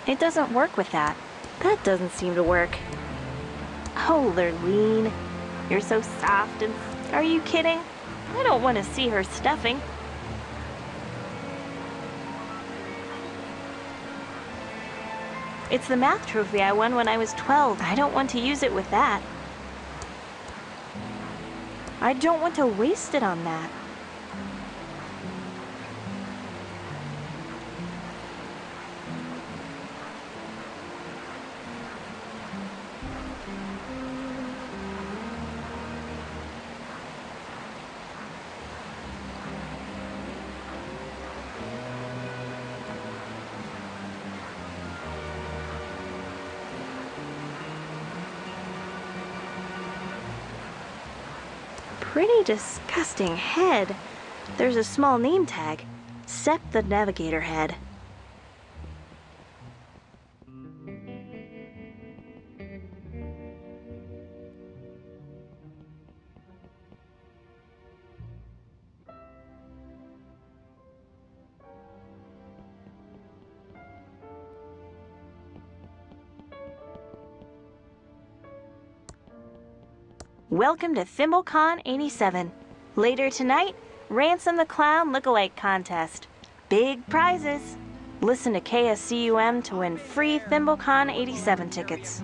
It doesn't work with that. That doesn't seem to work. Oh, Lurleen, you're so soft and... Are you kidding? I don't want to see her stuffing. It's the math trophy I won when I was 12. I don't want to use it with that. I don't want to waste it on that. Pretty disgusting head. There's a small name tag. Sep the Navigator Head. Welcome to ThimbleCon 87. Later tonight, Ransom the Clown Lookalike Contest. Big prizes. Listen to KSCUM to win free ThimbleCon 87 tickets.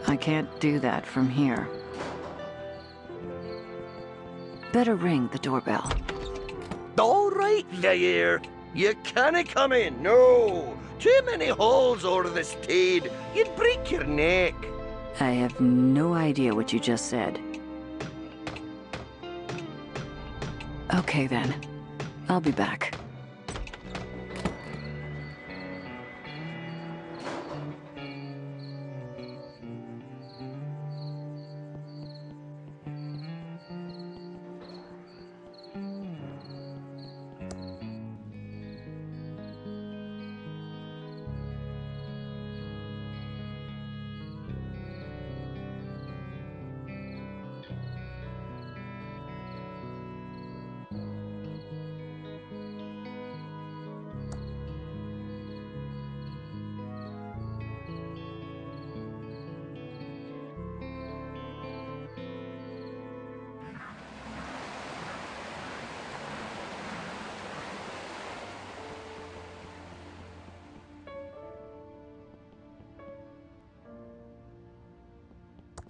I can't do that from here. Better ring the doorbell. All right, there. You can't come in, no. Too many halls over the steed. You'd break your neck. I have no idea what you just said. Okay then. I'll be back.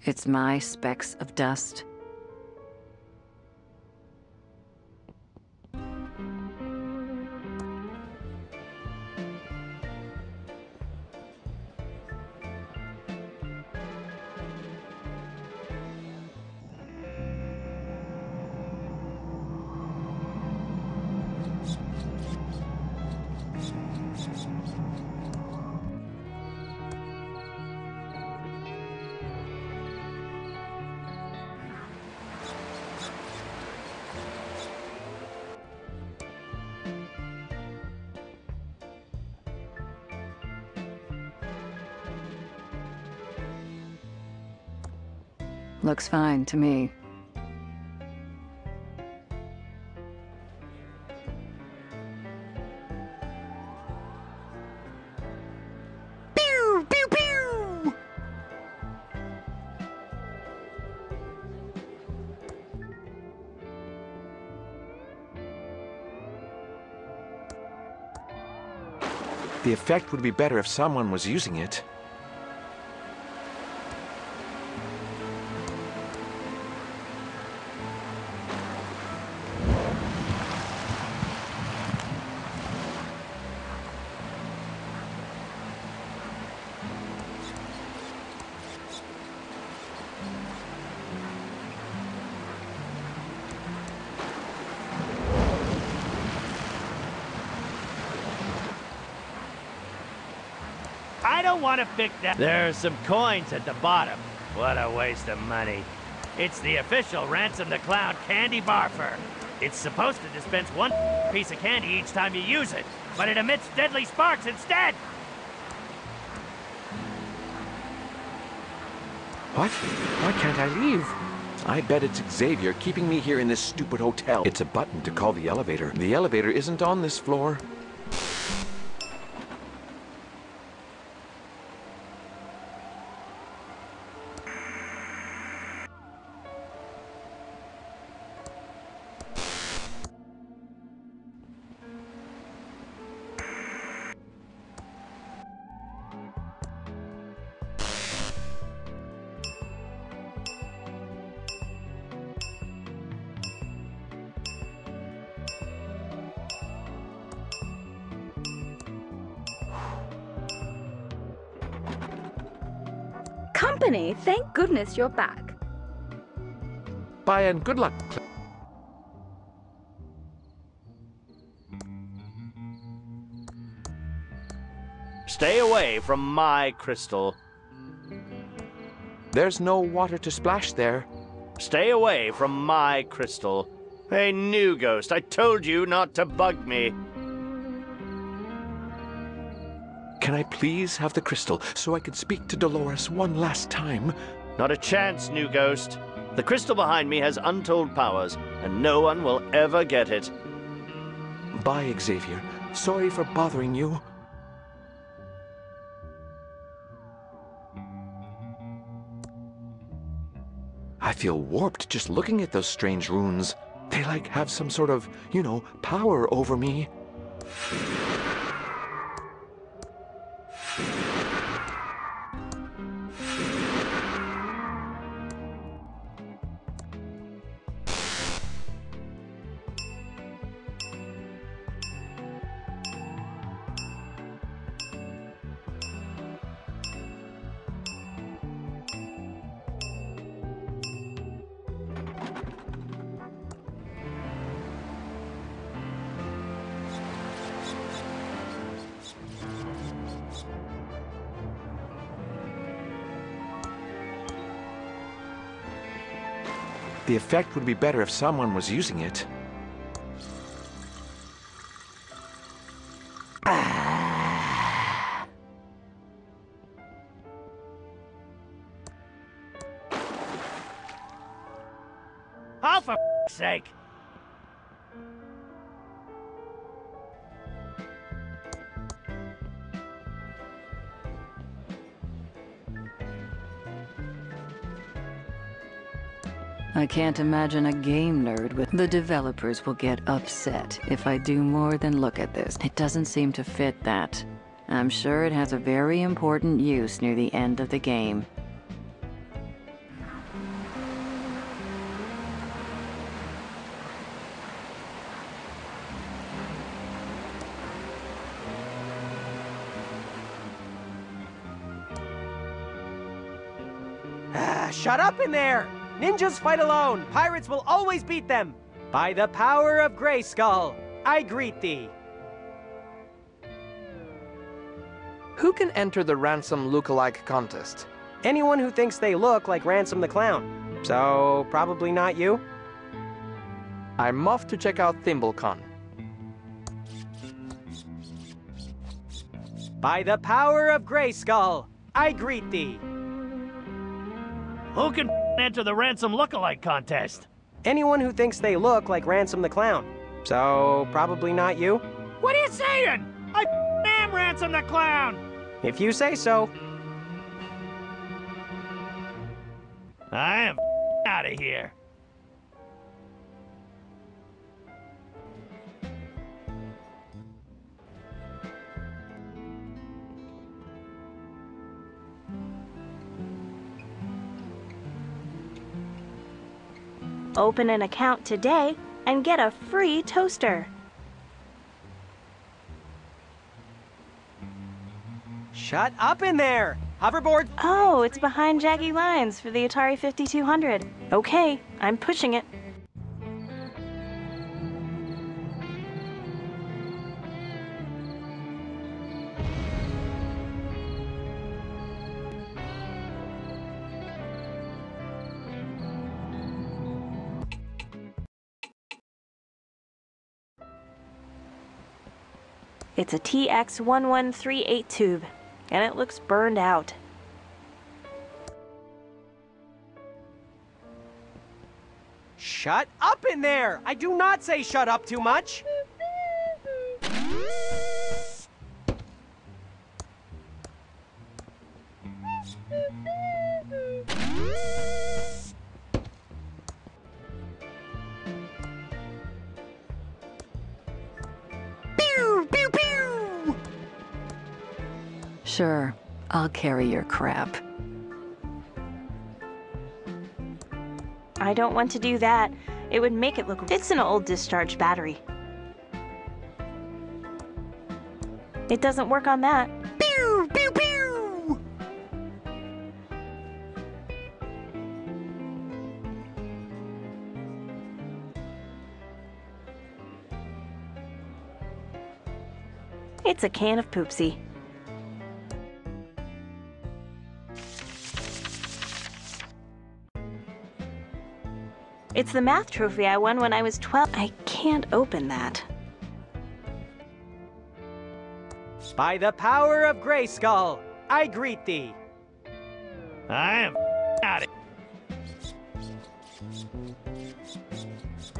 It's my specks of dust. Looks fine to me. Pew, pew, pew! The effect would be better if someone was using it. I don't want to pick that. There's some coins at the bottom. What a waste of money. It's the official Ransom the Clown candy barfer. It's supposed to dispense one piece of candy each time you use it, but it emits deadly sparks instead. What? Why can't I leave? I bet it's Xavier keeping me here in this stupid hotel. It's a button to call the elevator. The elevator isn't on this floor. Company, thank goodness you're back. Bye and good luck. Stay away from my crystal. There's no water to splash there. Stay away from my crystal. Hey, new ghost, I told you not to bug me. Can I please have the crystal so I can speak to Dolores one last time? Not a chance, new ghost. The crystal behind me has untold powers, and no one will ever get it. Bye, Xavier. Sorry for bothering you. I feel warped just looking at those strange runes. They like have some sort of, power over me. The effect would be better if someone was using it. Oh, for f***'s sake! I can't imagine a game nerd with... The developers will get upset if I do more than look at this. It doesn't seem to fit that. I'm sure it has a very important use near the end of the game. Shut up in there! Ninjas fight alone. Pirates will always beat them. By the power of Grayskull, I greet thee. Who can enter the Ransom lookalike contest? Anyone who thinks they look like Ransom the Clown. So, probably not you? I'm off to check out ThimbleCon. By the power of Grayskull, I greet thee. Who can enter the Ransom lookalike contest? Anyone who thinks they look like Ransom the Clown. So, probably not you? What are you saying? I am Ransom the Clown! If you say so. I am out of here. Open an account today and get a free toaster. Shut up in there! Hoverboard! Oh, it's behind jaggy lines for the Atari 5200. Okay, I'm pushing it. It's a TX1138 tube, and it looks burned out. Shut up in there! I do not say shut up too much! Sure, I'll carry your crap. I don't want to do that. It would make it look... It's an old discharged battery. It doesn't work on that. Pew, pew, pew! It's a can of poopsie. It's the math trophy I won when I was 12. I can't open that. By the power of Grayskull, I greet thee. I am out of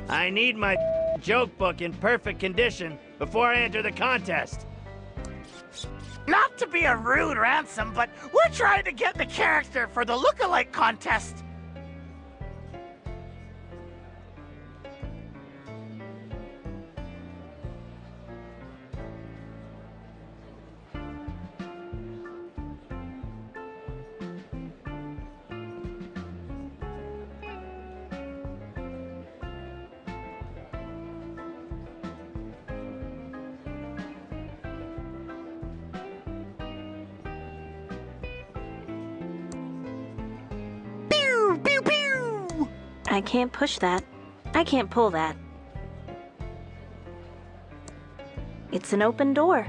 I need my joke book in perfect condition before I enter the contest. Not to be a rude Ransom, but we're trying to get the character for the lookalike contest. I can't push that. I can't pull that. It's an open door.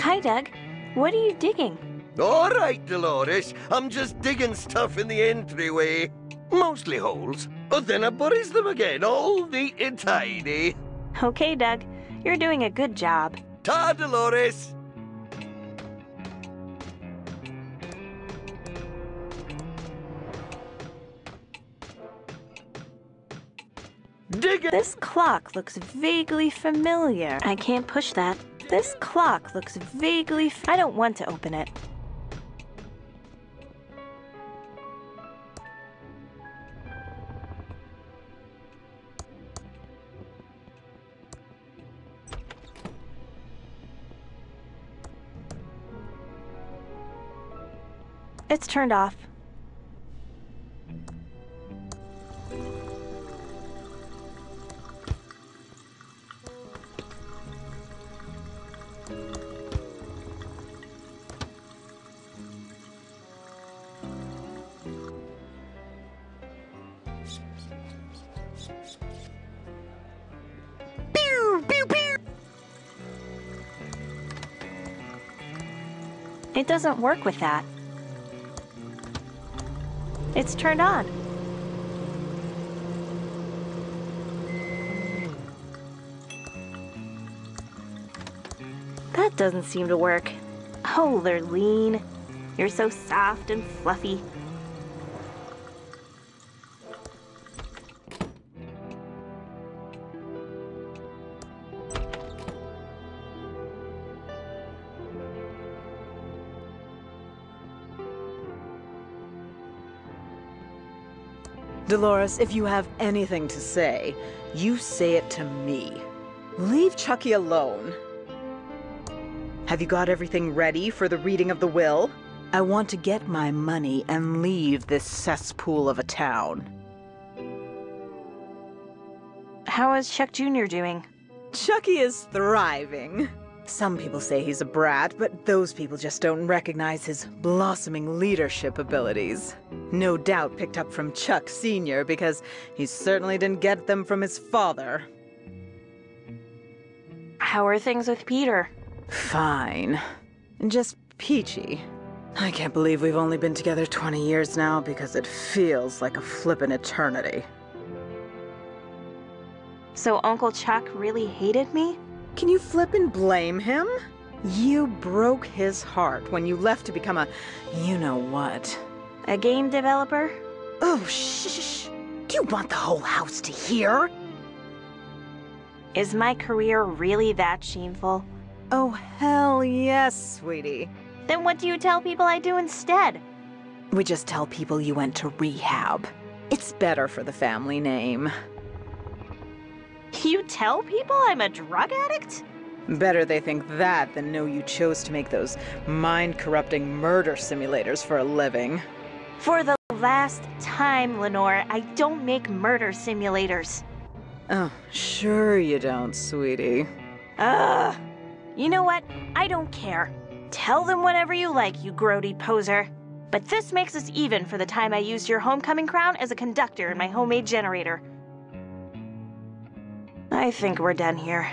Hi, Doug. What are you digging? All right, Dolores. I'm just digging stuff in the entryway. Mostly holes. But then I buries them again, all neat and tidy. Okay, Doug. You're doing a good job. Ta, Dolores. Dig it. This clock looks vaguely familiar. I can't push that. This clock looks vaguely... I don't want to open it. It's turned off. It doesn't work with that. It's turned on. That doesn't seem to work. Oh, Lurleen. You're so soft and fluffy. Dolores, if you have anything to say, you say it to me. Leave Chucky alone. Have you got everything ready for the reading of the will? I want to get my money and leave this cesspool of a town. How is Chuck Jr. doing? Chucky is thriving. Some people say he's a brat, but those people just don't recognize his blossoming leadership abilities. No doubt picked up from Chuck Sr. because he certainly didn't get them from his father. How are things with Peter? Fine. Just peachy. I can't believe we've only been together 20 years now because it feels like a flippin' eternity. So Uncle Chuck really hated me? Can you flippin' blame him? You broke his heart when you left to become a you-know-what. A game developer? Oh, shh. Do you want the whole house to hear? Is my career really that shameful? Oh, hell yes, sweetie. Then what do you tell people I do instead? We just tell people you went to rehab. It's better for the family name. You tell people I'm a drug addict? Better they think that than know you chose to make those mind-corrupting murder simulators for a living. For the last time, Lenore, I don't make murder simulators. Oh, sure you don't, sweetie. Ugh. You know what? I don't care. Tell them whatever you like, you grody poser. But this makes us even for the time I used your homecoming crown as a conductor in my homemade generator. I think we're done here.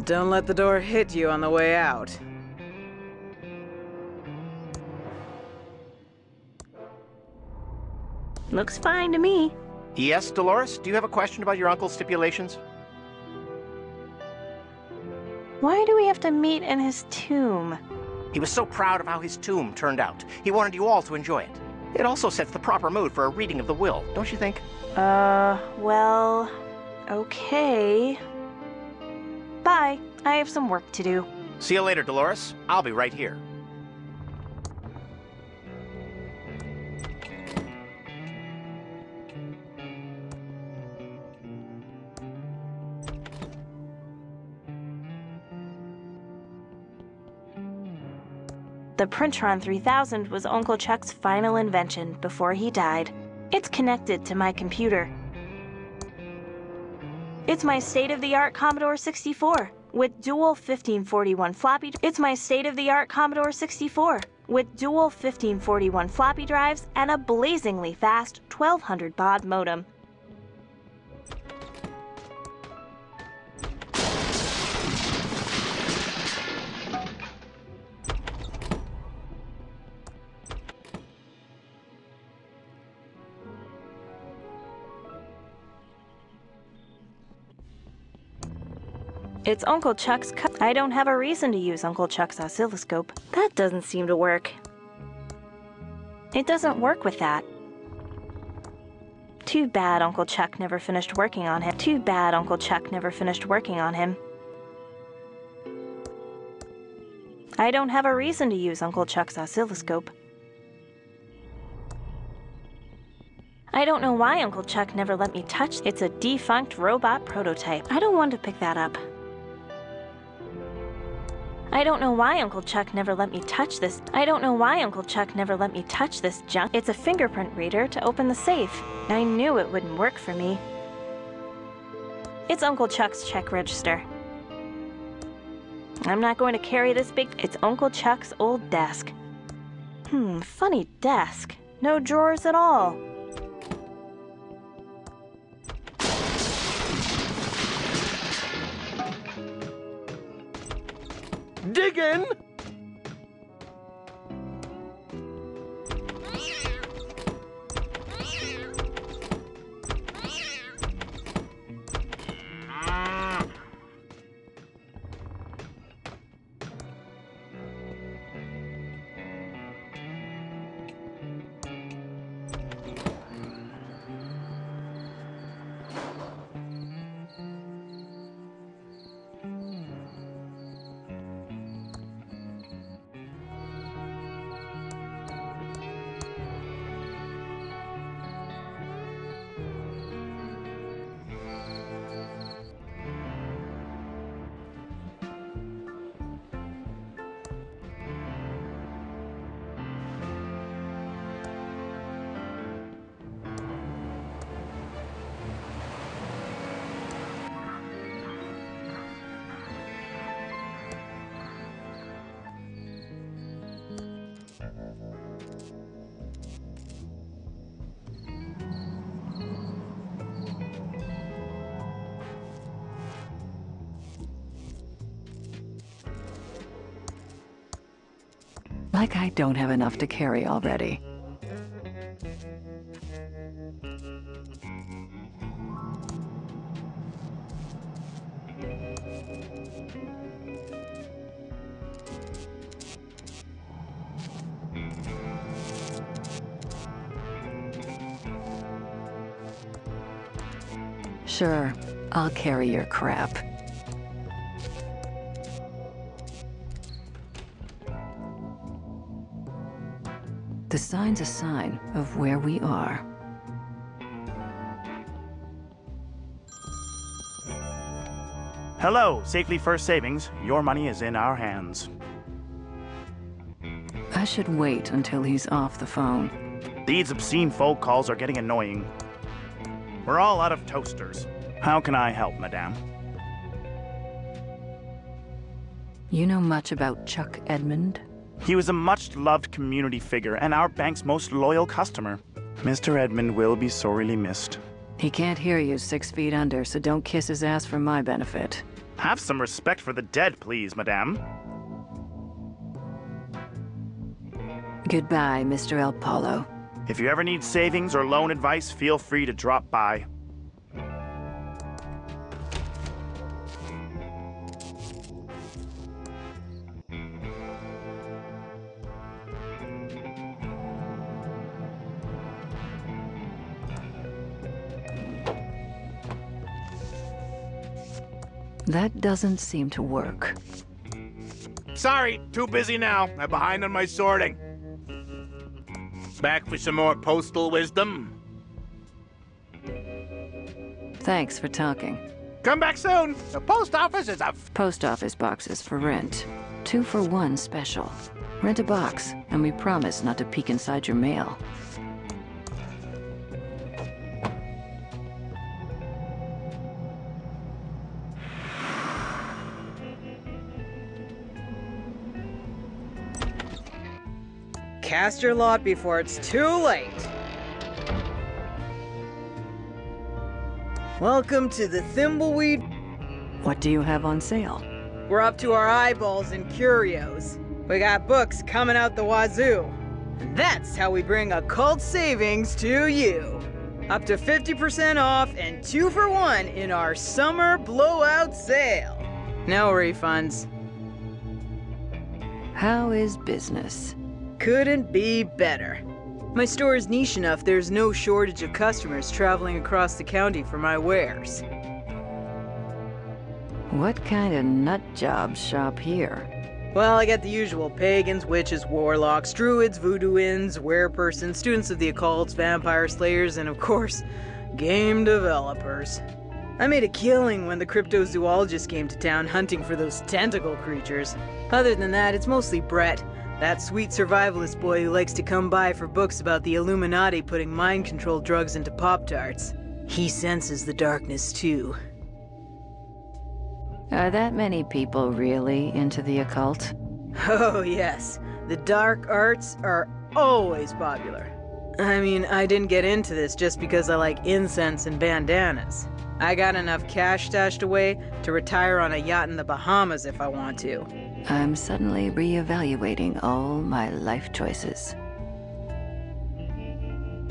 Don't let the door hit you on the way out. Looks fine to me. Yes, Dolores? Do you have a question about your uncle's stipulations? Why do we have to meet in his tomb? He was so proud of how his tomb turned out. He wanted you all to enjoy it. It also sets the proper mood for a reading of the will, don't you think? Well... okay. Bye. I have some work to do. See you later, Dolores. I'll be right here. The Printron 3000 was Uncle Chuck's final invention before he died. It's connected to my computer. It's my state-of-the-art Commodore 64 with dual 1541 floppy. It's my state-of-the-art Commodore 64 with dual 1541 floppy drives and a blazingly fast 1200 baud modem. It's Uncle Chuck's I don't have a reason to use Uncle Chuck's oscilloscope. That doesn't seem to work. It doesn't work with that. Too bad Uncle Chuck never finished working on him. Too bad Uncle Chuck never finished working on him. I don't have a reason to use Uncle Chuck's oscilloscope. I don't know why Uncle Chuck never let me touch. It's a defunct robot prototype. I don't want to pick that up. I don't know why Uncle Chuck never let me touch this. I don't know why Uncle Chuck never let me touch this junk. It's a fingerprint reader to open the safe. I knew it wouldn't work for me. It's Uncle Chuck's check register. I'm not going to carry this big... It's Uncle Chuck's old desk. Funny desk. No drawers at all. Diggin'! Like I don't have enough to carry already. Sure, I'll carry your crap. The sign's a sign of where we are. Hello, Safely First Savings. Your money is in our hands. I should wait until he's off the phone. These obscene phone calls are getting annoying. We're all out of toasters. How can I help, madame? You know much about Chuck Edmund? He was a much-loved community figure and our bank's most loyal customer. Mr. Edmund will be sorely missed. He can't hear you 6 feet under, so don't kiss his ass for my benefit. Have some respect for the dead, please, madame. Goodbye, Mr. El Polo. If you ever need savings or loan advice, feel free to drop by. That doesn't seem to work. Sorry, too busy now. I'm behind on my sorting. Back for some more postal wisdom? Thanks for talking. Come back soon. The post office is a... Post office boxes for rent. 2 for 1 special. Rent a box, and we promise not to peek inside your mail. Cast your lot before it's too late. Welcome to the Thimbleweed. What do you have on sale? We're up to our eyeballs in curios. We got books coming out the wazoo. And that's how we bring occult savings to you. Up to 50% off and 2 for 1 in our summer blowout sale. No refunds. How is business? Couldn't be better. My store is niche enough there's no shortage of customers traveling across the county for my wares. What kind of nut jobs shop here? Well, I got the usual pagans, witches, warlocks, druids, voodooins, werepersons, students of the occult, vampire slayers, and of course, game developers. I made a killing when the cryptozoologist came to town hunting for those tentacle creatures. Other than that, it's mostly Brett. That sweet survivalist boy who likes to come by for books about the Illuminati putting mind-controlled drugs into Pop-Tarts. He senses the darkness, too. Are that many people really into the occult? Oh, yes. The dark arts are always popular. I mean, I didn't get into this just because I like incense and bandanas. I got enough cash stashed away to retire on a yacht in the Bahamas if I want to. I'm suddenly reevaluating all my life choices.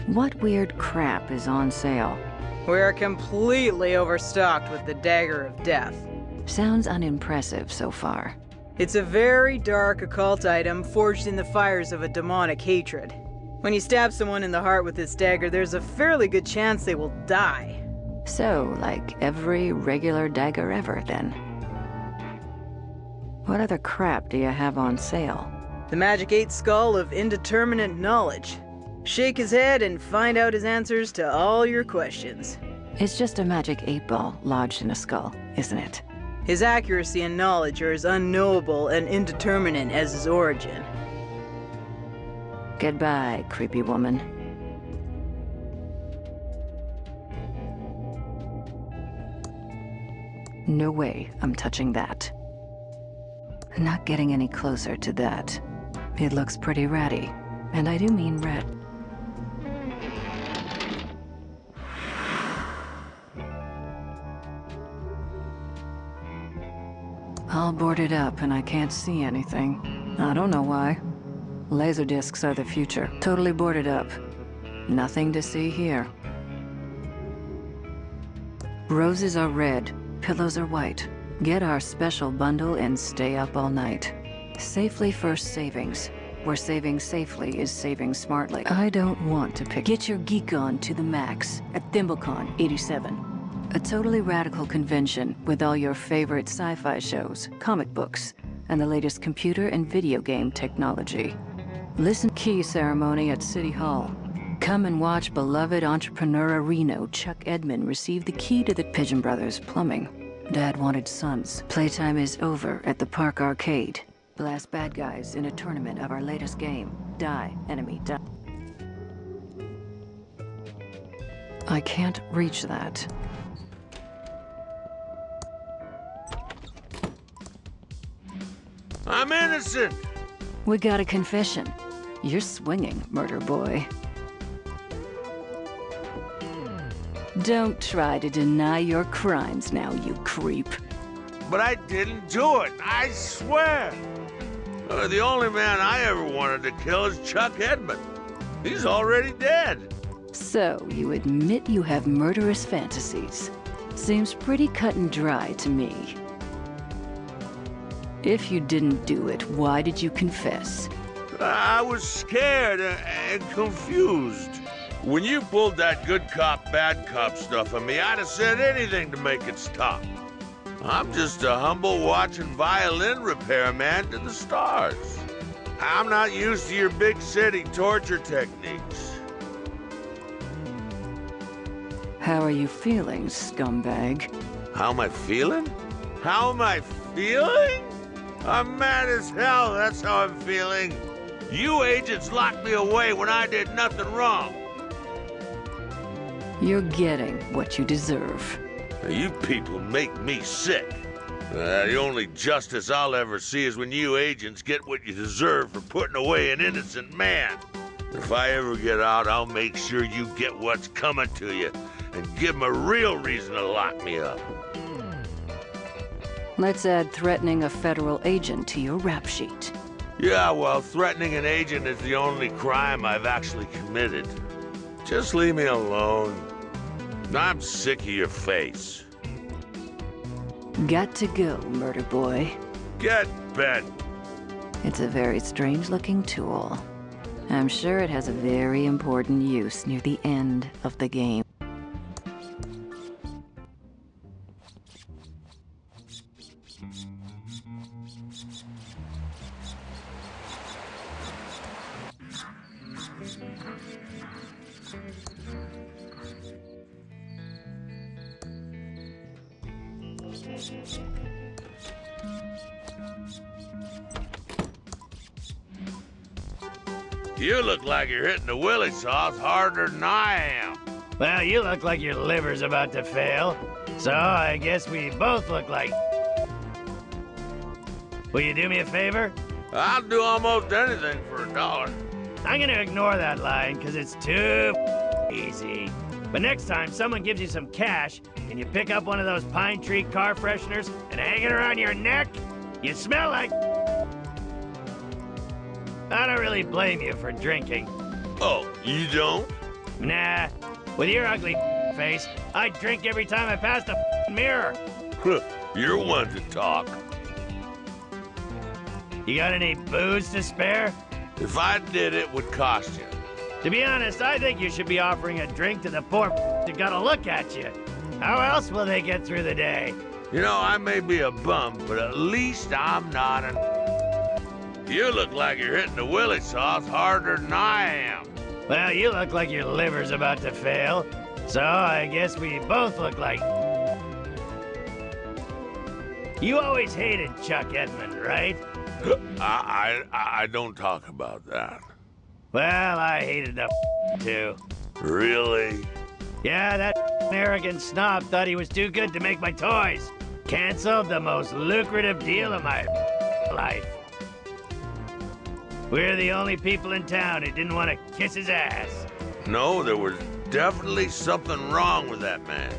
What weird crap is on sale? We're completely overstocked with the Dagger of Death. Sounds unimpressive so far. It's a very dark occult item forged in the fires of a demonic hatred. When you stab someone in the heart with this dagger, there's a fairly good chance they will die. So, like every regular dagger ever, then. What other crap do you have on sale? The Magic 8 Skull of Indeterminate Knowledge. Shake his head and find out his answers to all your questions. It's just a magic 8-ball lodged in a skull, isn't it? His accuracy and knowledge are as unknowable and indeterminate as his origin. Goodbye, creepy woman. No way I'm touching that. Not getting any closer to that. It looks pretty ratty, and I do mean rat. All boarded up and I can't see anything. I don't know why. Laserdiscs are the future. Totally boarded up. Nothing to see here. Roses are red, pillows are white. Get our special bundle and stay up all night. Safely First Savings, where saving safely is saving smartly. I don't want to pick. Get your geek on to the max at ThimbleCon 87. A totally radical convention with all your favorite sci-fi shows, comic books, and the latest computer and video game technology. Listen key ceremony at City Hall. Come and watch beloved entrepreneur Reno Chuck Edmund receive the key to the Pigeon Brothers Plumbing. Dad wanted sons. Playtime is over at the Park Arcade. Blast bad guys in a tournament of our latest game. Die, enemy, die. I can't reach that. I'm innocent! We got a confession. You're swinging, murder boy. Don't try to deny your crimes now, you creep. But I didn't do it, I swear! The only man I ever wanted to kill is Chuck Edmund. He's already dead. So, you admit you have murderous fantasies. Seems pretty cut and dry to me. If you didn't do it, why did you confess? I was scared and confused. When you pulled that good cop, bad cop stuff on me, I'd have said anything to make it stop. I'm just a humble watching violin repairman to the stars. I'm not used to your big city torture techniques. How are you feeling, scumbag? How am I feeling? How am I feeling? I'm mad as hell, that's how I'm feeling. You agents locked me away when I did nothing wrong. You're getting what you deserve. You people make me sick. The only justice I'll ever see is when you agents get what you deserve for putting away an innocent man. If I ever get out, I'll make sure you get what's coming to you and give them a real reason to lock me up. Let's add threatening a federal agent to your rap sheet. Yeah, well, threatening an agent is the only crime I've actually committed. Just leave me alone. I'm sick of your face. Got to go, murder boy. Get bent. It's a very strange-looking tool. I'm sure it has a very important use near the end of the game. You look like you're hitting the willy sauce harder than I am. Well, you look like your liver's about to fail. So I guess we both look like... Will you do me a favor? I'll do almost anything for $1. I'm gonna ignore that line, because it's too easy. But next time someone gives you some cash, and you pick up one of those pine tree car fresheners and hang it around your neck, you smell like... I don't really blame you for drinking. Oh, you don't? Nah. With your ugly face, I'd drink every time I passed a mirror. You're one to talk. You got any booze to spare? If I did, it would cost you. To be honest, I think you should be offering a drink to the poor that gotta look at you. How else will they get through the day? You know, I may be a bum, but at least I'm not an... You look like you're hitting the willy sauce harder than I am. Well, you look like your liver's about to fail. So I guess we both look like... You always hated Chuck Edmund, right? I don't talk about that. Well, I hated the too. Really? Yeah, that arrogant snob thought he was too good to make my toys. Canceled the most lucrative deal of my life. We're the only people in town who didn't want to kiss his ass. No, there was definitely something wrong with that man.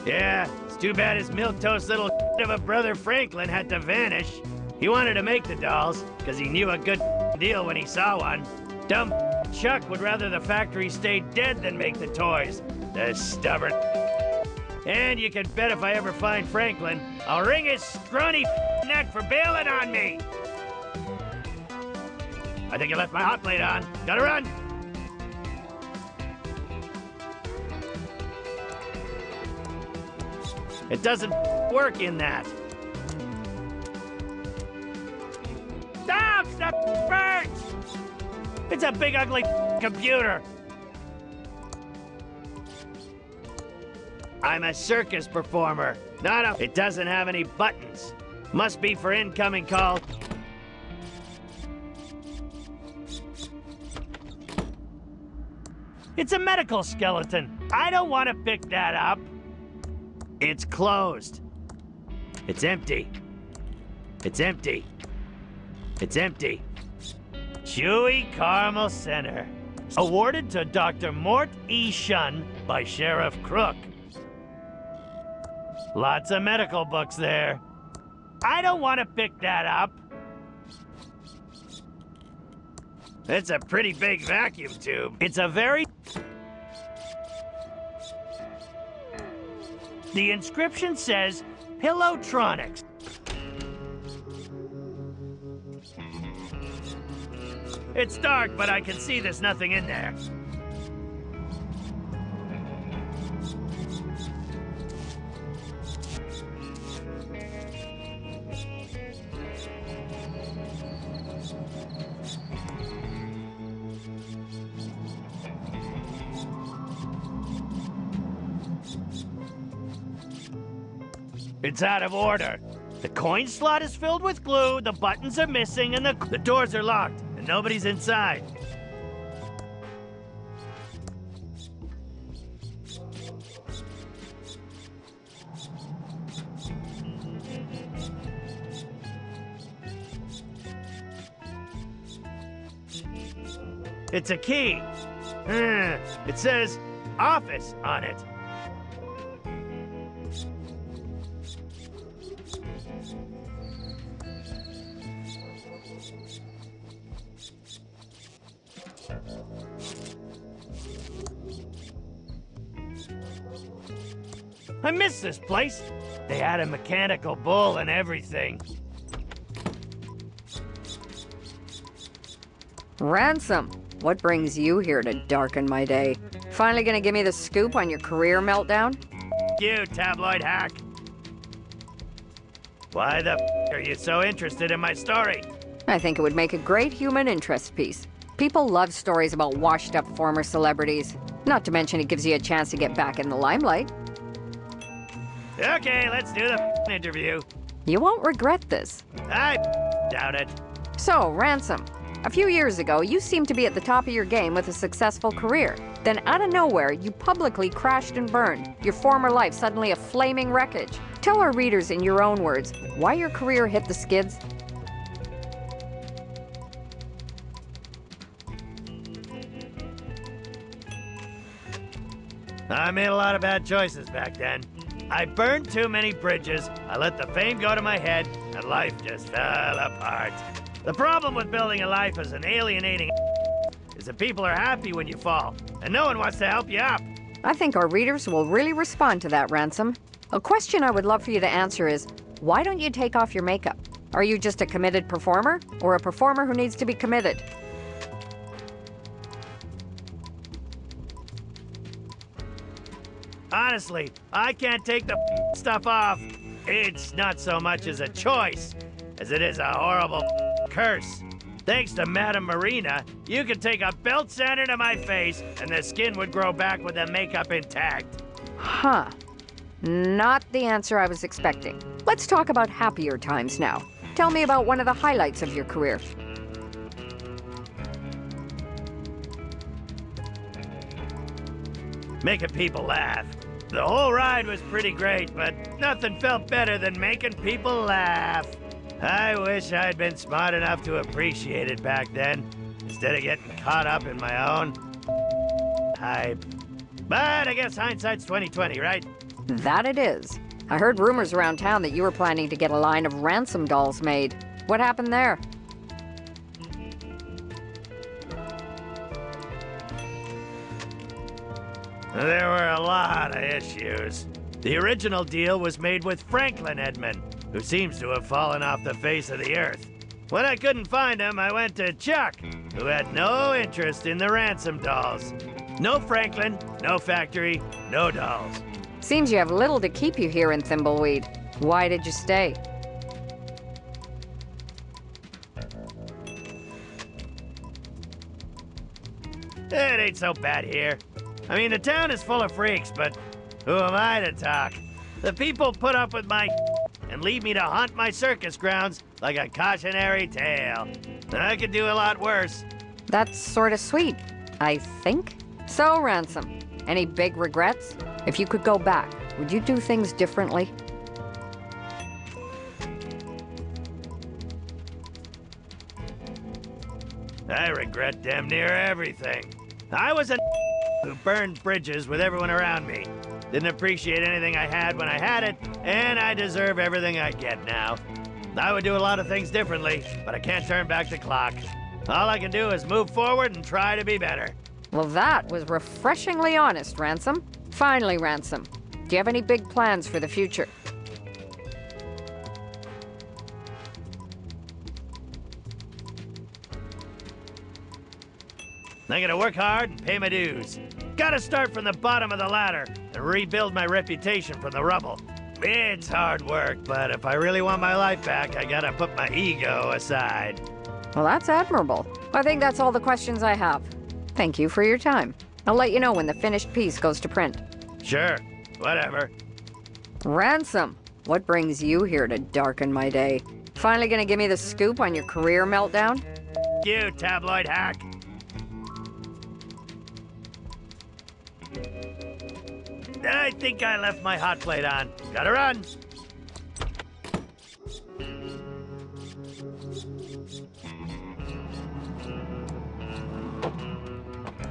Yeah, it's too bad his milquetoast little of a brother Franklin had to vanish. He wanted to make the dolls because he knew a good deal when he saw one. Dumb Chuck would rather the factory stay dead than make the toys. The stubborn. And you can bet if I ever find Franklin, I'll wring his scrawny neck for bailing on me. I think I left my hot plate on. Gotta run. It doesn't work in that. Stop! Stop! Burns! It's a big ugly computer. I'm a circus performer, not a... It doesn't have any buttons. Must be for incoming call. It's a medical skeleton. I don't want to pick that up. It's closed. It's empty. It's empty. It's empty. Chewy Caramel Center. Awarded to Dr. Mort E. Shun by Sheriff Crook. Lots of medical books there. I don't want to pick that up. It's a pretty big vacuum tube. It's a very... The inscription says, Pillowtronics. It's dark, but I can see there's nothing in there. It's out of order. The coin slot is filled with glue, the buttons are missing, and the doors are locked, and nobody's inside. It's a key. It says office on it. I miss this place. They had a mechanical bull and everything. Ransom, what brings you here to darken my day? Finally gonna give me the scoop on your career meltdown? You tabloid hack. Why the are you so interested in my story? I think it would make a great human interest piece. People love stories about washed-up former celebrities. Not to mention it gives you a chance to get back in the limelight. Okay, let's do the interview. You won't regret this. I doubt it. So, Ransom, a few years ago, you seemed to be at the top of your game with a successful career. Then out of nowhere, you publicly crashed and burned, your former life suddenly a flaming wreckage. Tell our readers in your own words, why your career hit the skids. I made a lot of bad choices back then. I burned too many bridges, I let the fame go to my head, and life just fell apart. The problem with building a life as an alienating is that people are happy when you fall, and no one wants to help you up. I think our readers will really respond to that, Ransom. A question I would love for you to answer is, why don't you take off your makeup? Are you just a committed performer, or a performer who needs to be committed? Honestly, I can't take the stuff off. It's not so much as a choice, as it is a horrible curse. Thanks to Madame Marina, you could take a belt sander to my face, and the skin would grow back with the makeup intact. Huh. Not the answer I was expecting. Let's talk about happier times now. Tell me about one of the highlights of your career. Making people laugh. The whole ride was pretty great, but nothing felt better than making people laugh. I wish I'd been smart enough to appreciate it back then, instead of getting caught up in my own hype. But I guess hindsight's 20/20, right? That it is. I heard rumors around town that you were planning to get a line of ransom dolls made. What happened there? There were a lot of issues. The original deal was made with Franklin Edmund, who seems to have fallen off the face of the earth. When I couldn't find him, I went to Chuck, who had no interest in the ransom dolls. No Franklin, no factory, no dolls. Seems you have little to keep you here in Thimbleweed. Why did you stay? It ain't so bad here. I mean, the town is full of freaks, but who am I to talk? The people put up with my and leave me to haunt my circus grounds like a cautionary tale. I could do a lot worse. That's sort of sweet, I think. So, Ransom, any big regrets? If you could go back, would you do things differently? I regret damn near everything. I was a who burned bridges with everyone around me. Didn't appreciate anything I had when I had it, and I deserve everything I get now. I would do a lot of things differently, but I can't turn back the clock. All I can do is move forward and try to be better. Well, that was refreshingly honest, Ransom. Finally, Ransom, do you have any big plans for the future? I gotta work hard and pay my dues. Gotta start from the bottom of the ladder and rebuild my reputation from the rubble. It's hard work, but if I really want my life back, I gotta put my ego aside. Well, that's admirable. I think that's all the questions I have. Thank you for your time. I'll let you know when the finished piece goes to print. Sure, whatever. Ransom, what brings you here to darken my day? Finally gonna give me the scoop on your career meltdown? You tabloid hack. I think I left my hot plate on. Gotta run.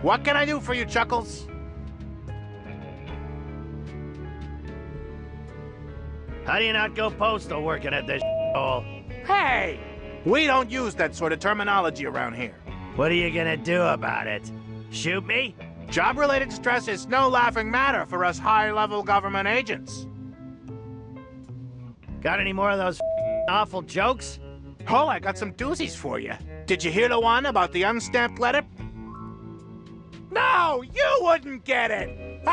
What can I do for you, Chuckles? How do you not go postal working at this hole? Hey! We don't use that sort of terminology around here. What are you gonna do about it? Shoot me? Job-related stress is no laughing matter for us high-level government agents. Got any more of those awful jokes? Oh, I got some doozies for you. Did you hear the one about the unstamped letter? No, you wouldn't get it!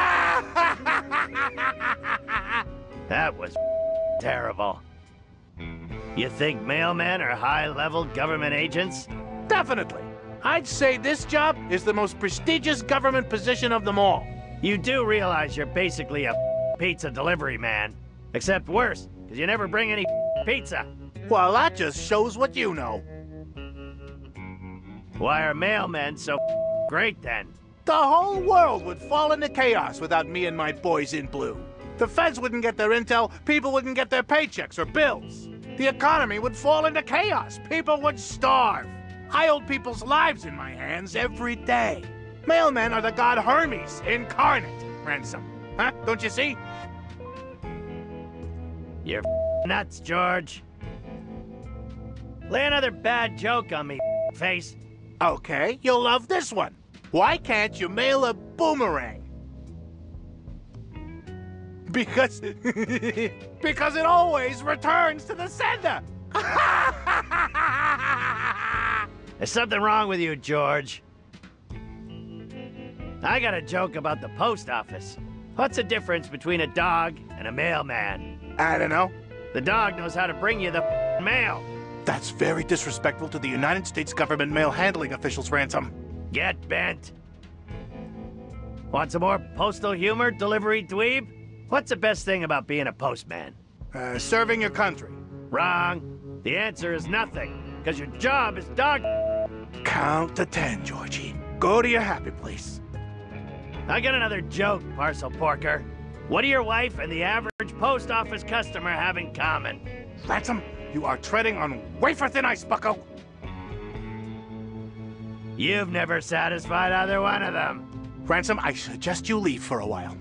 That was terrible. You think mailmen are high-level government agents? Definitely. I'd say this job is the most prestigious government position of them all. You do realize you're basically a pizza delivery man. Except worse, because you never bring any pizza. Well, that just shows what you know. Why are mailmen so great then? The whole world would fall into chaos without me and my boys in blue. The feds wouldn't get their intel, people wouldn't get their paychecks or bills. The economy would fall into chaos, people would starve. I hold people's lives in my hands every day. Mailmen are the god Hermes incarnate, Ransom. Huh? Don't you see? You're nuts, George. Lay another bad joke on me, face. Okay, you'll love this one. Why can't you mail a boomerang? Because... because it always returns to the sender! There's something wrong with you, George. I got a joke about the post office. What's the difference between a dog and a mailman? I don't know. The dog knows how to bring you the mail. That's very disrespectful to the United States government mail handling officials, Ransom. Get bent. Want some more postal humor, delivery dweeb? What's the best thing about being a postman? Serving your country. Wrong. The answer is nothing, because your job is dog. Count to 10, Georgie. Go to your happy place. I got another joke, parcel porker. What do your wife and the average post office customer have in common? Ransom, you are treading on wafer-thin ice, bucko. You've never satisfied either one of them. Ransom, I suggest you leave for a while.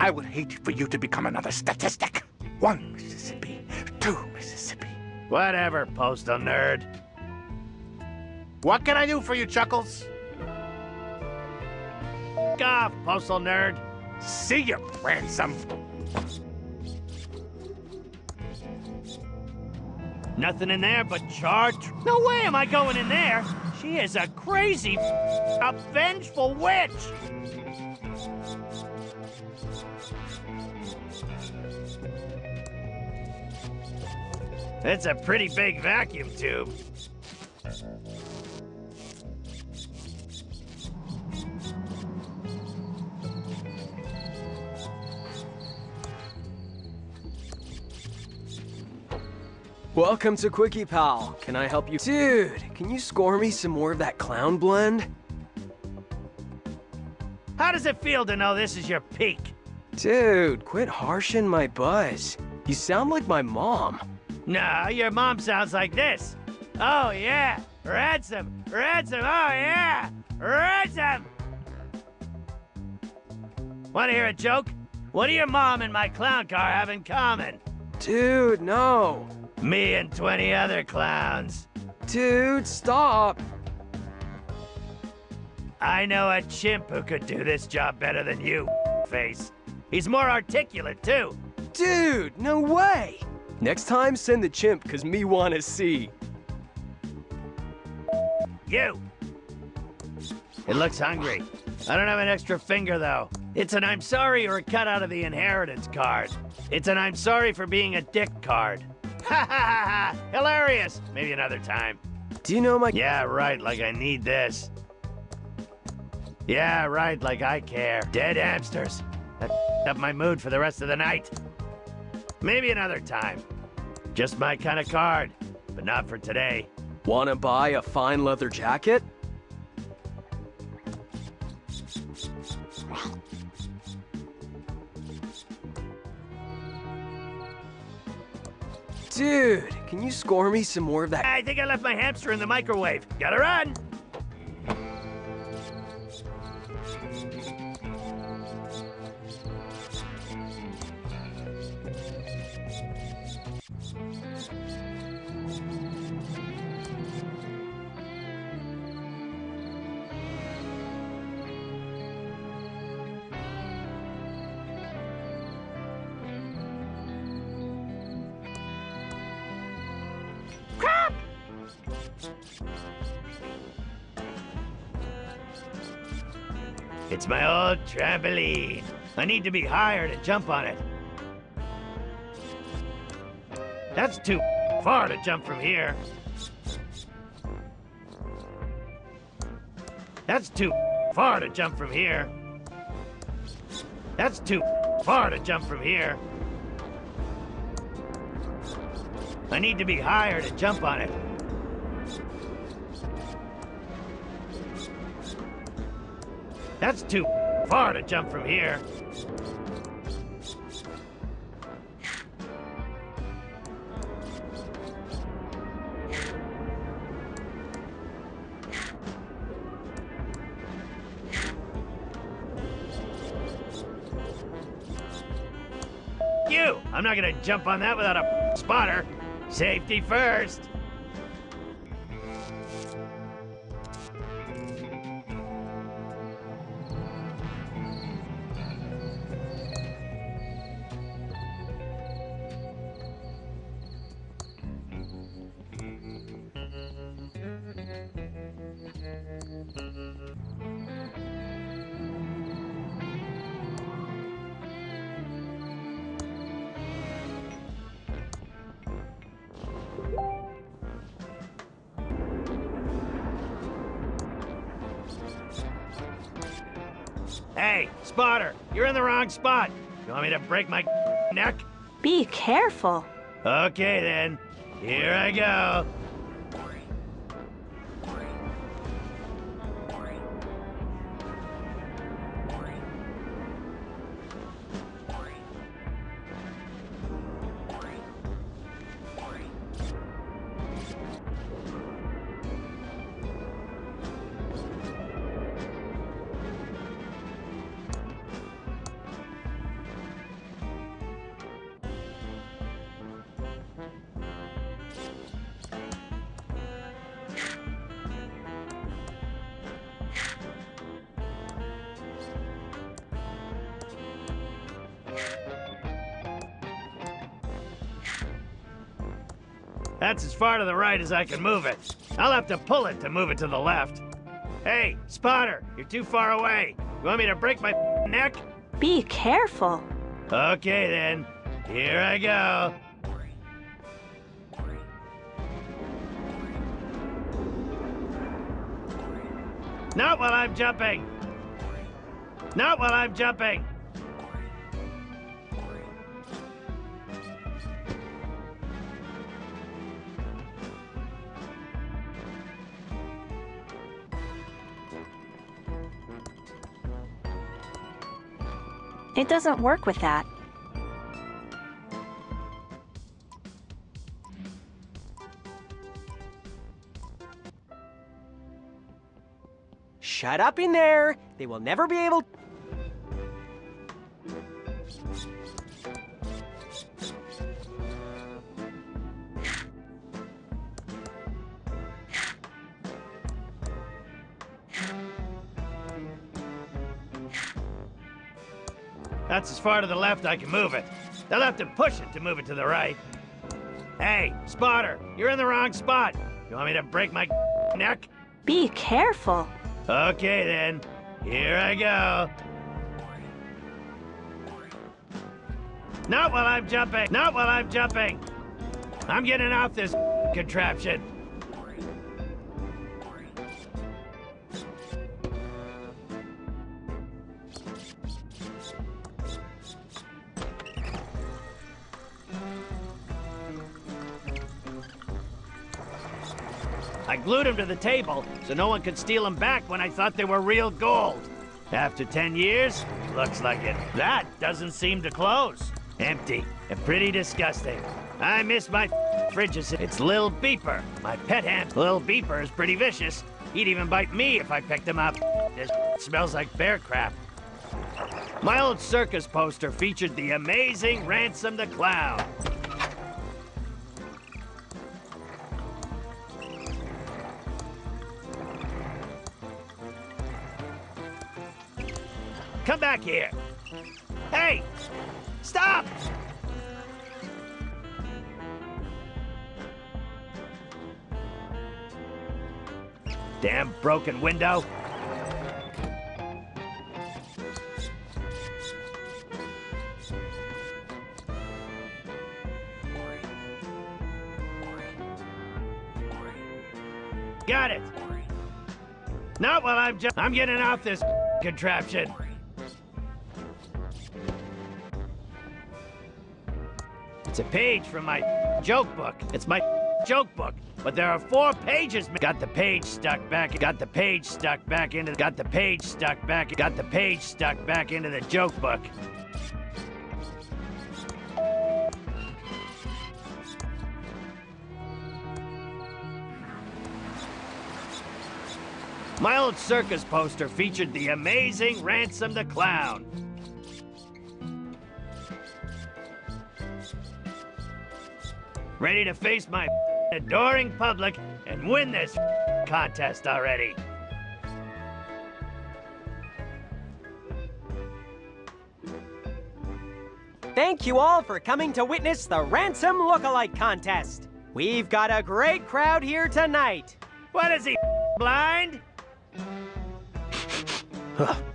I would hate for you to become another statistic. 1 Mississippi, 2 Mississippi. Whatever, postal nerd. What can I do for you, Chuckles? F*** off, postal nerd. See ya, Ransom. Nothing in there but charred. No way am I going in there. She is a crazy, a vengeful witch. It's a pretty big vacuum tube. Welcome to Quickie Pal. Can I help you? Dude, can you score me some more of that clown blend? How does it feel to know this is your peak? Dude, quit harshing my buzz. You sound like my mom. No, your mom sounds like this. Oh yeah, Ransom, Ransom, oh yeah, Ransom! Want to hear a joke? What do your mom and my clown car have in common? Dude, no. Me and 20 other clowns. Dude, stop. I know a chimp who could do this job better than you, face. He's more articulate, too. Dude, no way. Next time, send the chimp, cause me wanna see. You! It looks hungry. I don't have an extra finger, though. It's an I'm sorry or a cut out of the inheritance card. It's an I'm sorry for being a dick card. Ha ha ha ha! Hilarious! Maybe another time. Do you know my— Yeah, right, like I need this. Yeah, right, like I care. Dead hamsters. That up my mood for the rest of the night. Maybe another time. Just my kind of card, but not for today. Wanna buy a fine leather jacket? Dude, can you score me some more of that? I think I left my hamster in the microwave. Gotta run! Crap! It's my old trampoline. I need to be higher to jump on it. That's too far to jump from here. That's too far to jump from here. That's too far to jump from here. I need to be higher to jump on it. That's too far to jump from here. You! I'm not gonna jump on that without a spotter. Safety first. Hey, spotter, you're in the wrong spot. You want me to break my neck? Be careful. Okay then, here I go. That's as far to the right as I can move it. I'll have to pull it to move it to the left. Hey, spotter, you're too far away. You want me to break my neck? Be careful. Okay then, here I go. Not while I'm jumping. Not while I'm jumping. It doesn't work with that. Shut up in there! They will never be able... That's as far to the left I can move it. They'll have to push it to move it to the right. Hey, spotter, you're in the wrong spot. You want me to break my neck? Be careful. Okay then, here I go. Not while I'm jumping, not while I'm jumping. I'm getting off this contraption. I glued them to the table so no one could steal them back when I thought they were real gold. After 10 years, looks like it. That doesn't seem to close. Empty and pretty disgusting. I miss my fridges. It's Lil Beeper, my pet hamster. Lil Beeper is pretty vicious. He'd even bite me if I picked him up. This smells like bear crap. My old circus poster featured the amazing Ransom the Clown. Come back here. Hey! Stop! Damn broken window. Got it. Not while I'm getting off this contraption. It's a page from my joke book. It's my joke book. But there are 4 pages. Got the page stuck back. Got the page stuck back into. Got the page stuck back. Got the page stuck back into the joke book. My old circus poster featured the amazing Ransom the Clown. Ready to face my adoring public and win this contest already. Thank you all for coming to witness the Ransom Lookalike Contest. We've got a great crowd here tonight. What is he, blind?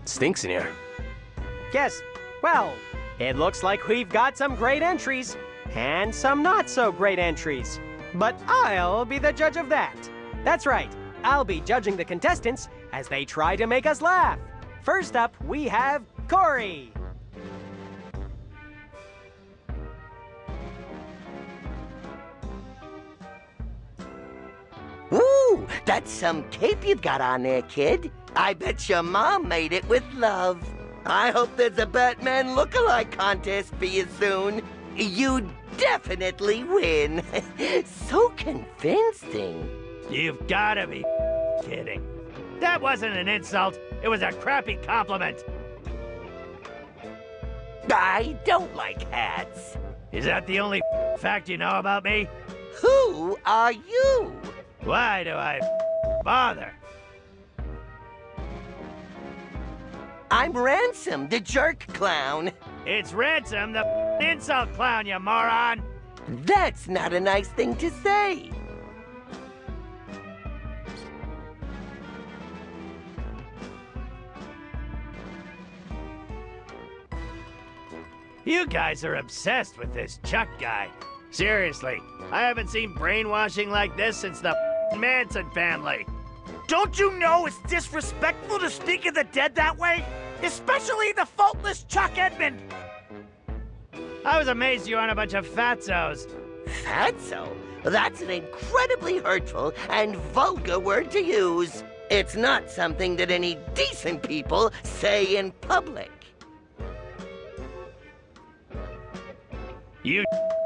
Stinks in here. Yes, well, it looks like we've got some great entries and some not so great entries. But I'll be the judge of that. That's right, I'll be judging the contestants as they try to make us laugh. First up, we have Corey. Ooh, that's some cape you've got on there, kid. I bet your mom made it with love. I hope there's a Batman look-alike contest for you soon. You definitely win. So convincing. You've gotta be kidding. That wasn't an insult. It was a crappy compliment. I don't like hats. Is that the only fact you know about me? Who are you? Why do I bother? I'm Ransom, the jerk clown. It's Ransom, the insult clown, you moron. That's not a nice thing to say. You guys are obsessed with this Chuck guy. Seriously, I haven't seen brainwashing like this since the Manson family. Don't you know it's disrespectful to speak of the dead that way? Especially the faultless Chuck Edmund. I was amazed you aren't a bunch of fatzos. Fatso? That's an incredibly hurtful and vulgar word to use. It's not something that any decent people say in public. You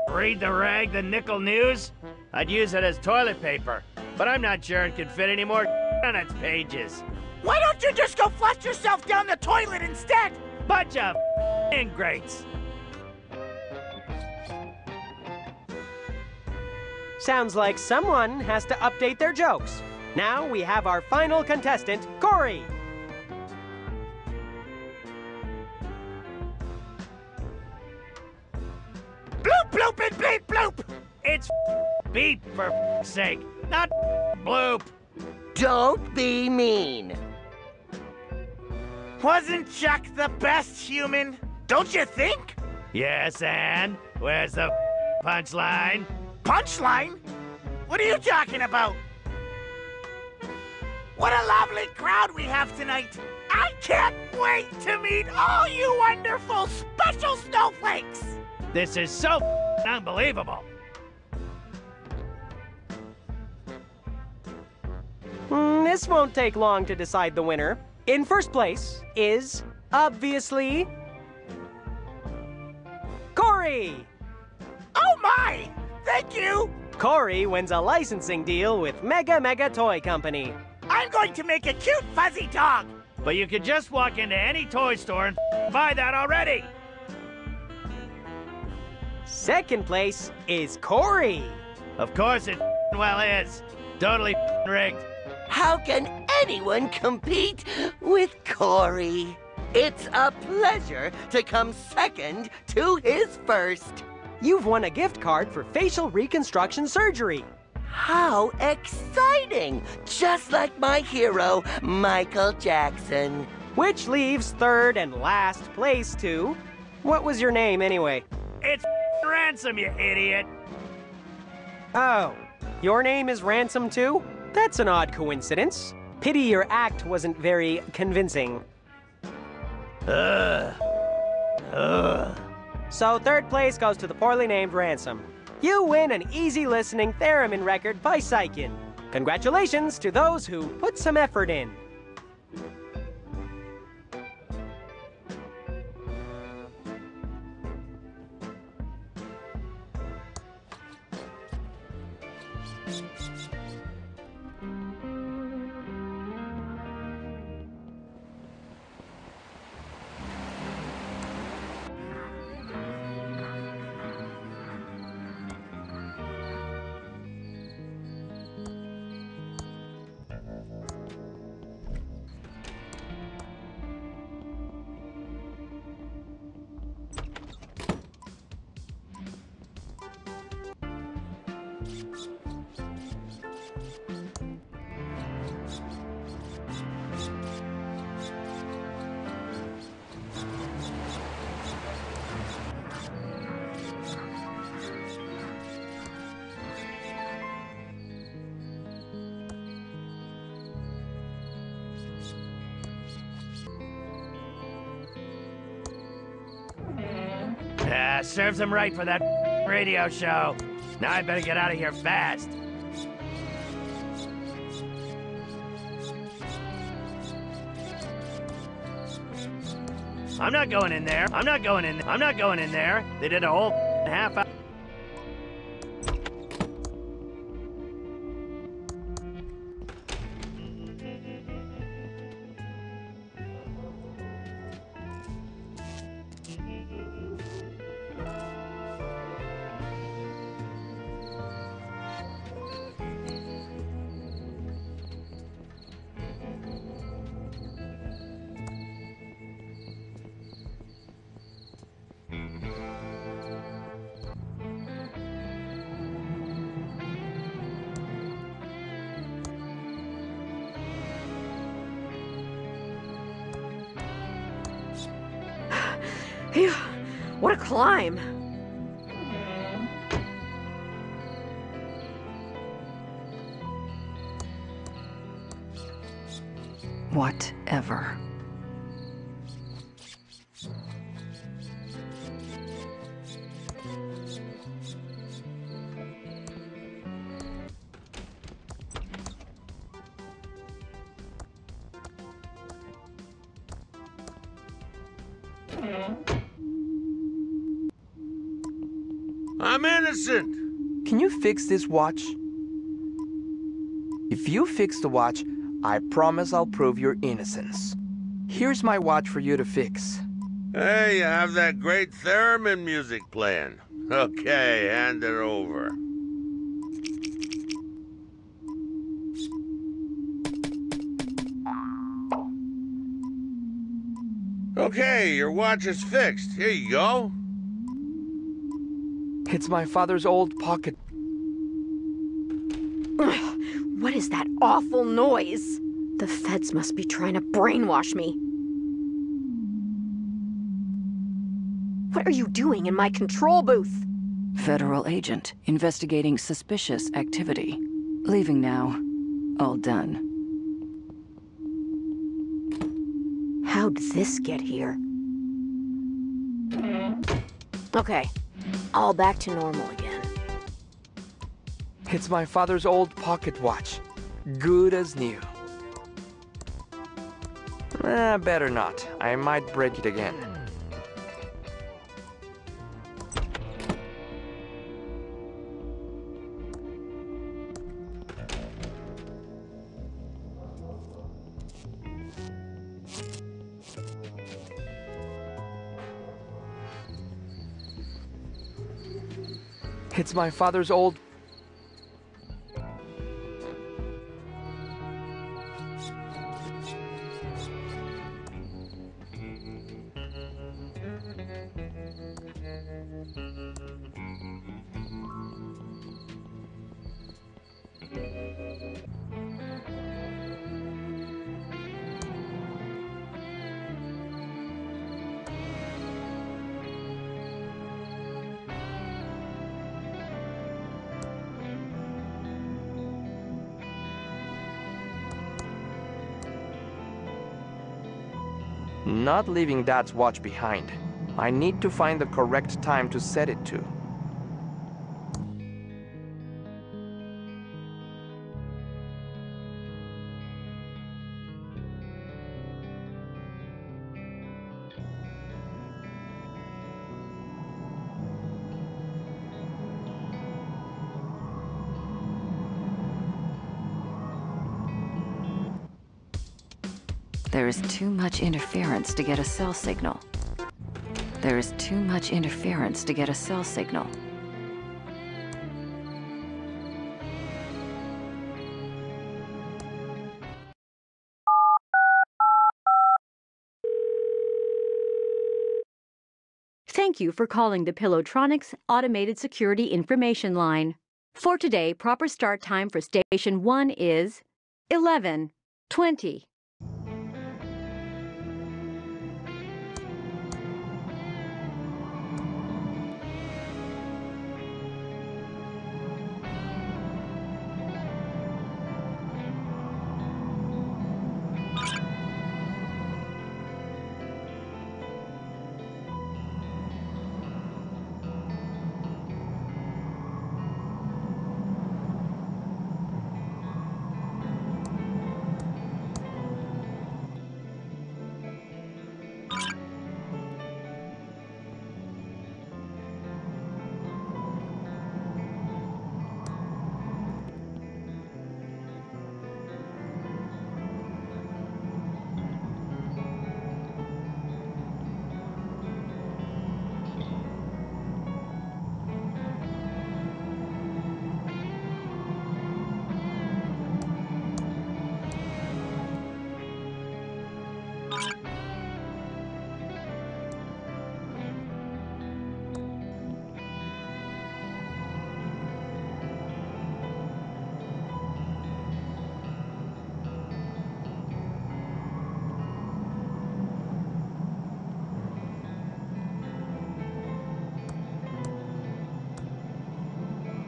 read the rag, the Nickel News? I'd use it as toilet paper, but I'm not sure it could fit any more on its pages. Why don't you just go flush yourself down the toilet instead? Bunch of ingrates. Sounds like someone has to update their jokes. Now we have our final contestant, Corey. Bloop, bloop, and bleep, bloop! It's beep, for sake, not bloop. Don't be mean. Wasn't Chuck the best human? Don't you think? Yes, and where's the punchline? Punchline? What are you talking about? What a lovely crowd we have tonight. I can't wait to meet all you wonderful special snowflakes. This is so unbelievable. This won't take long to decide the winner. In first place is, obviously, Corey! Oh my! Thank you! Corey wins a licensing deal with Mega Toy Company. I'm going to make a cute fuzzy dog. But you could just walk into any toy store and buy that already. Second place is Corey. Of course it well is. Totally rigged. How can anyone compete with Corey? It's a pleasure to come second to his first. You've won a gift card for facial reconstruction surgery. How exciting! Just like my hero, Michael Jackson. Which leaves third and last place to... What was your name, anyway? It's Ransom, you idiot. Oh, your name is Ransom, too? That's an odd coincidence. Pity your act wasn't very convincing. Ugh. So third place goes to the poorly named Ransom. You win an easy listening theremin record by Sykin. Congratulations to those who put some effort in. Serves him right for that radio show. Now I better get out of here fast. I'm not going in there. I'm not going in. I'm not going in there. They did a whole half hour. Phew, what a climb. Whatever. I'm innocent! Can you fix this watch? If you fix the watch, I promise I'll prove your innocence. Here's my watch for you to fix. Hey, you have that great theremin music playing. Okay, hand it over. Okay, your watch is fixed. Here you go. It's my father's old pocket. Ugh, what is that awful noise? The feds must be trying to brainwash me. What are you doing in my control booth? Federal agent, investigating suspicious activity. Leaving now. All done. How'd this get here? Okay, all back to normal again. It's my father's old pocket watch. Good as new. Better not. I might break it again. It's my father's old... Not leaving Dad's watch behind. I need to find the correct time to set it to. There is too much interference to get a cell signal. There is too much interference to get a cell signal. Thank you for calling the Pillowtronics Automated Security Information Line. For today, proper start time for Station 1 is 11:20.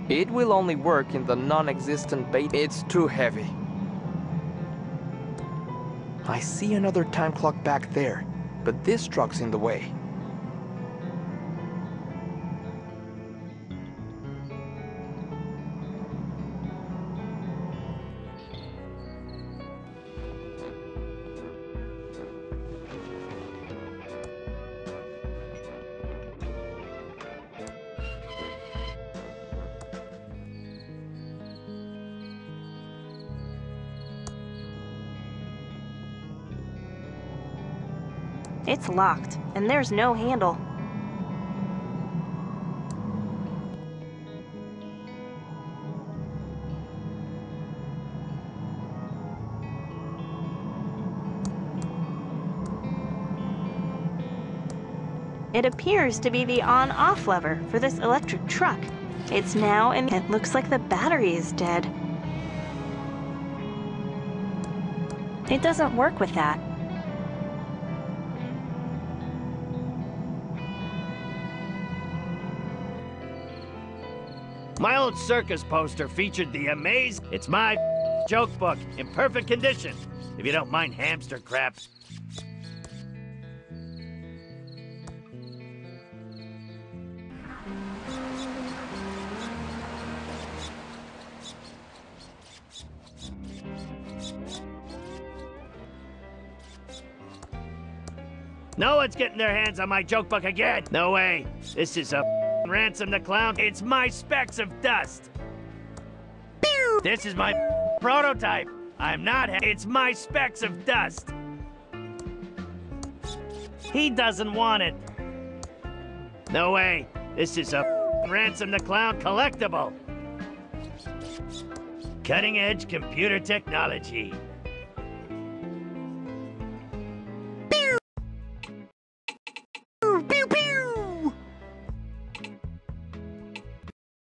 It will only work in the non-existent bait. It's too heavy. I see another time clock back there, but this truck's in the way. It's locked, and there's no handle. It appears to be the on-off lever for this electric truck. It's now in. It looks like the battery is dead. It doesn't work with that. My old circus poster featured the amazing... It's my joke book, in perfect condition, if you don't mind hamster crap. No one's getting their hands on my joke book again. No way. This is a Ransom the Clown. It's my specks of dust. Pew! This is my prototype. I'm not. It's my specks of dust. He doesn't want it. No way. This is a Ransom the Clown collectible. Cutting edge computer technology.